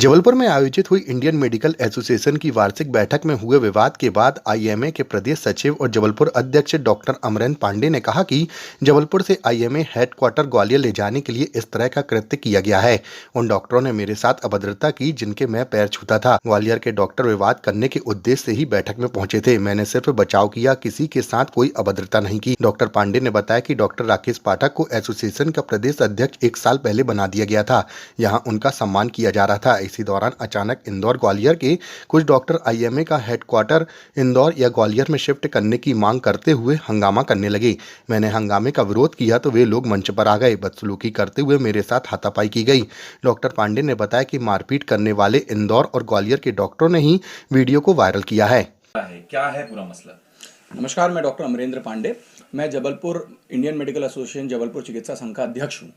जबलपुर में आयोजित हुई इंडियन मेडिकल एसोसिएशन की वार्षिक बैठक में हुए विवाद के बाद आईएमए के प्रदेश सचिव और जबलपुर अध्यक्ष डॉक्टर अमरेंद्र पांडे ने कहा कि जबलपुर से आईएमए हेडक्वार्टर ग्वालियर ले जाने के लिए इस तरह का कृत्य किया गया है। उन डॉक्टरों ने मेरे साथ अभद्रता की जिनके मैं पैर छूता था। ग्वालियर के डॉक्टर विवाद करने के उद्देश्य से ही बैठक में पहुंचे थे। मैंने सिर्फ बचाव किया, किसी के साथ कोई अभद्रता नहीं की। डॉक्टर पांडे ने बताया कि डॉक्टर राकेश पाठक को एसोसिएशन का प्रदेश अध्यक्ष 1 साल पहले बना दिया गया था। यहाँ उनका सम्मान किया जा रहा था। इसी दौरान अचानक इंदौर ग्वालियर के कुछ डॉक्टर आईएमए का हेडक्वार्टर इंदौर या ग्वालियर में शिफ्ट करने की मांग करते हुए हंगामा करने लगे। मैंने हंगामे का विरोध किया तो वे लोग मंच पर आ गए। बदसलूकी करते हुए मेरे साथ हाथापाई की गई। डॉक्टर पांडे ने बताया कि मारपीट करने वाले इंदौर और ग्वालियर के डॉक्टरों ने ही वीडियो को वायरल किया है। क्या है पूरा मसला? नमस्कार, मैं डॉक्टर अमरेंद्र पांडे। मैं Jabalpur Indian medical association Jabalpur चिकित्सा संघ का अध्यक्ष हूँ।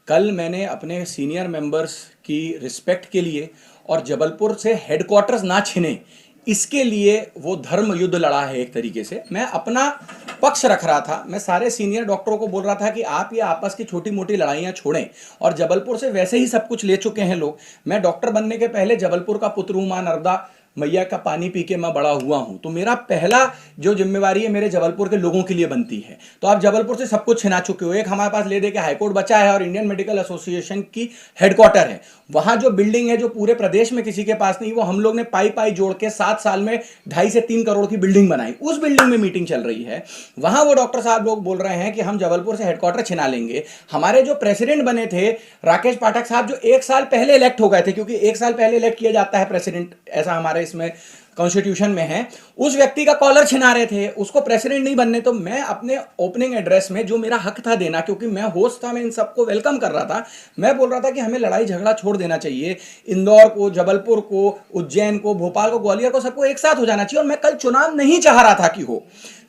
कल मैंने अपने सीनियर मेंबर्स की रिस्पेक्ट के लिए और जबलपुर से हेडक्वार्टर्स ना छिने इसके लिए वो धर्म युद्ध लड़ा है। एक तरीके से मैं अपना पक्ष रख रहा था। मैं सारे सीनियर डॉक्टरों को बोल रहा था कि आप ये आपस की छोटी मोटी लड़ाइयाँ छोड़ें और जबलपुर से वैसे ही सब कुछ ले चुके हैं लोग। मैं डॉक्टर बनने के पहले जबलपुर का पुत्र हूँ। माँ नर्मदा मैया का पानी पी के मैं बड़ा हुआ हूं, तो मेरा पहला जो जिम्मेवारी है मेरे जबलपुर के लोगों के लिए बनती है। तो आप जबलपुर से सब कुछ छिना चुके हो। एक हमारे पास ले दे के हाईकोर्ट बचा है और इंडियन मेडिकल एसोसिएशन की हेडक्वार्टर है। वहां जो बिल्डिंग है जो पूरे प्रदेश में किसी के पास नहीं, वो हम लोग ने पाई पाई जोड़ के 7 साल में 2.5 से 3 करोड़ की बिल्डिंग बनाई। उस बिल्डिंग में मीटिंग चल रही है। वहां वो डॉक्टर साहब लोग बोल रहे हैं कि हम जबलपुर से हेडक्वार्टर छिना लेंगे। हमारे जो प्रेसिडेंट बने थे राकेश पाठक साहब, जो 1 साल पहले इलेक्ट हो गए थे, क्योंकि 1 साल पहले इलेक्ट किया जाता है प्रेसिडेंट, ऐसा हमारे इसमें कॉन्स्टिट्यूशन में है। उस व्यक्ति का कॉलर छिना रहे थे, उसको प्रेसिडेंट नहीं बनने। तो मैं अपने ओपनिंग एड्रेस में जो मेरा हक था देना, क्योंकि मैं होस्ट था, मैं इन सबको वेलकम कर रहा था, मैं बोल रहा था कि हमें लड़ाई झगड़ा छोड़ देना चाहिए। इंदौर को, जबलपुर को, उज्जैन को, भोपाल को, ग्वालियर को, सबको एक साथ हो जाना चाहिए। और मैं कल चुनाव नहीं चाह रहा था कि हो।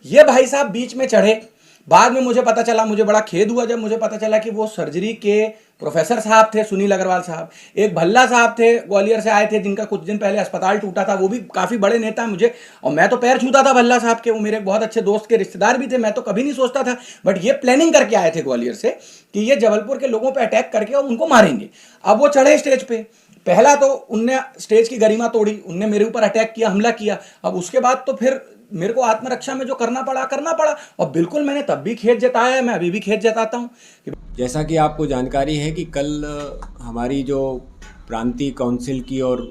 ये भाई साहब बीच में चढ़े। बाद में मुझे पता चला, मुझे बड़ा खेद हुआ जब मुझे पता चला कि वो सर्जरी के प्रोफेसर साहब थे, सुनील अग्रवाल साहब। एक भल्ला साहब थे, ग्वालियर से आए थे, जिनका कुछ दिन पहले अस्पताल टूटा था। वो भी काफ़ी बड़े नेता मुझे, और मैं तो पैर छूता था भल्ला साहब के। वो मेरे बहुत अच्छे दोस्त के रिश्तेदार भी थे। मैं तो कभी नहीं सोचता था, बट ये प्लानिंग करके आए थे ग्वालियर से कि ये जबलपुर के लोगों पर अटैक करके और उनको मारेंगे। अब वो चढ़े स्टेज पे। पहला तो उनने स्टेज की गरिमा तोड़ी, उनने मेरे ऊपर अटैक किया, हमला किया। अब उसके बाद तो फिर मेरे को आत्मरक्षा में जो करना पड़ा। और बिल्कुल मैंने तब भी खेद जताया, मैं अभी भी खेद जताता हूँ। जैसा कि आपको जानकारी है कि कल हमारी जो प्रांतीय काउंसिल की और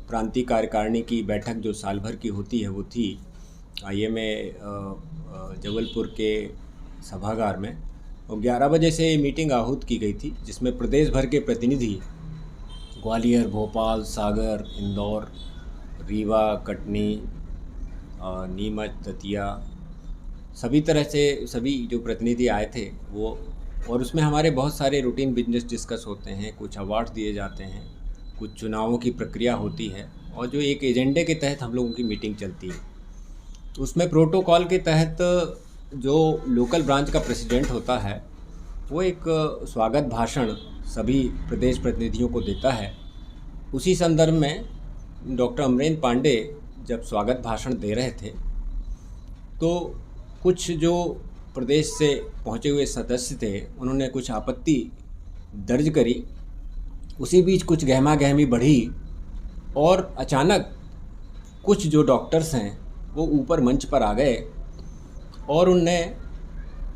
प्रांतीय कार्यकारिणी की बैठक जो साल भर की होती है वो थी आईएमए जबलपुर के सभागार में, और 11 बजे से मीटिंग आहूत की गई थी, जिसमें प्रदेश भर के प्रतिनिधि ग्वालियर, भोपाल, सागर, इंदौर, रीवा, कटनी, नीमच, दतिया, सभी तरह से सभी जो प्रतिनिधि आए थे वो। और उसमें हमारे बहुत सारे रूटीन बिजनेस डिस्कस होते हैं, कुछ अवार्ड्स दिए जाते हैं, कुछ चुनावों की प्रक्रिया होती है, और जो एक एजेंडे के तहत हम लोगों की मीटिंग चलती है। तो उसमें प्रोटोकॉल के तहत जो लोकल ब्रांच का प्रेसिडेंट होता है वो एक स्वागत भाषण सभी प्रदेश प्रतिनिधियों को देता है। उसी संदर्भ में डॉक्टर अमरेंद्र पांडे जब स्वागत भाषण दे रहे थे तो कुछ जो प्रदेश से पहुंचे हुए सदस्य थे उन्होंने कुछ आपत्ति दर्ज करी। उसी बीच कुछ गहमा गहमी बढ़ी और अचानक कुछ जो डॉक्टर्स हैं वो ऊपर मंच पर आ गए और उनने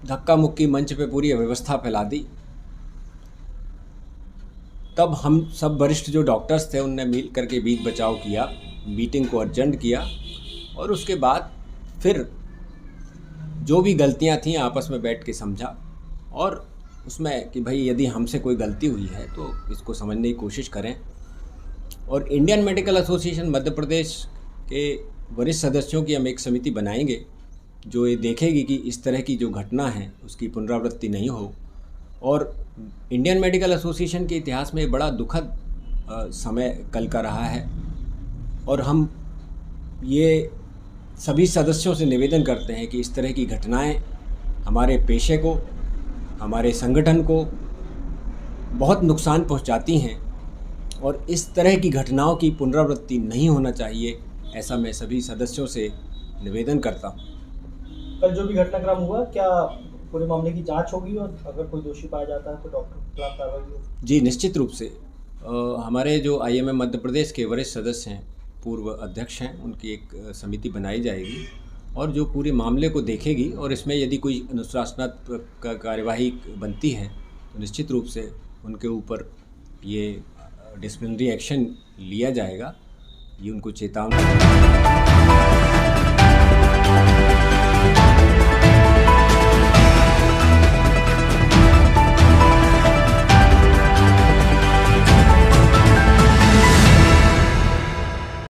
धक्का मुक्की मंच पे पूरी अव्यवस्था फैला दी। तब हम सब वरिष्ठ जो डॉक्टर्स थे उनने मिल करके बीच बचाव किया, मीटिंग को अर्जेंट किया, और उसके बाद फिर जो भी गलतियां थीं आपस में बैठ के समझा, और उसमें कि भाई यदि हमसे कोई गलती हुई है तो इसको समझने की कोशिश करें। और Indian medical association Madhya Pradesh के वरिष्ठ सदस्यों की हम एक समिति बनाएंगे जो ये देखेगी कि इस तरह की जो घटना है उसकी पुनरावृत्ति नहीं हो। और इंडियन मेडिकल एसोसिएशन के इतिहास में बड़ा दुखद समय कल का रहा है, और हम ये सभी सदस्यों से निवेदन करते हैं कि इस तरह की घटनाएं हमारे पेशे को, हमारे संगठन को बहुत नुकसान पहुंचाती हैं, और इस तरह की घटनाओं की पुनरावृत्ति नहीं होना चाहिए, ऐसा मैं सभी सदस्यों से निवेदन करता हूं। कल जो भी घटनाक्रम हुआ, क्या पूरे मामले की जांच होगी और अगर कोई दोषी पाया जाता है तो डॉक्टर के खिलाफ कार्रवाई होगी? जी, निश्चित रूप से हमारे जो आईएमए मध्य प्रदेश के वरिष्ठ सदस्य हैं, पूर्व अध्यक्ष हैं, उनकी एक समिति बनाई जाएगी और जो पूरे मामले को देखेगी और इसमें यदि कोई अनुशासनात्मक कार्यवाही बनती है तो निश्चित रूप से उनके ऊपर ये डिसिप्लिनरी एक्शन लिया जाएगा, ये उनको चेतावनी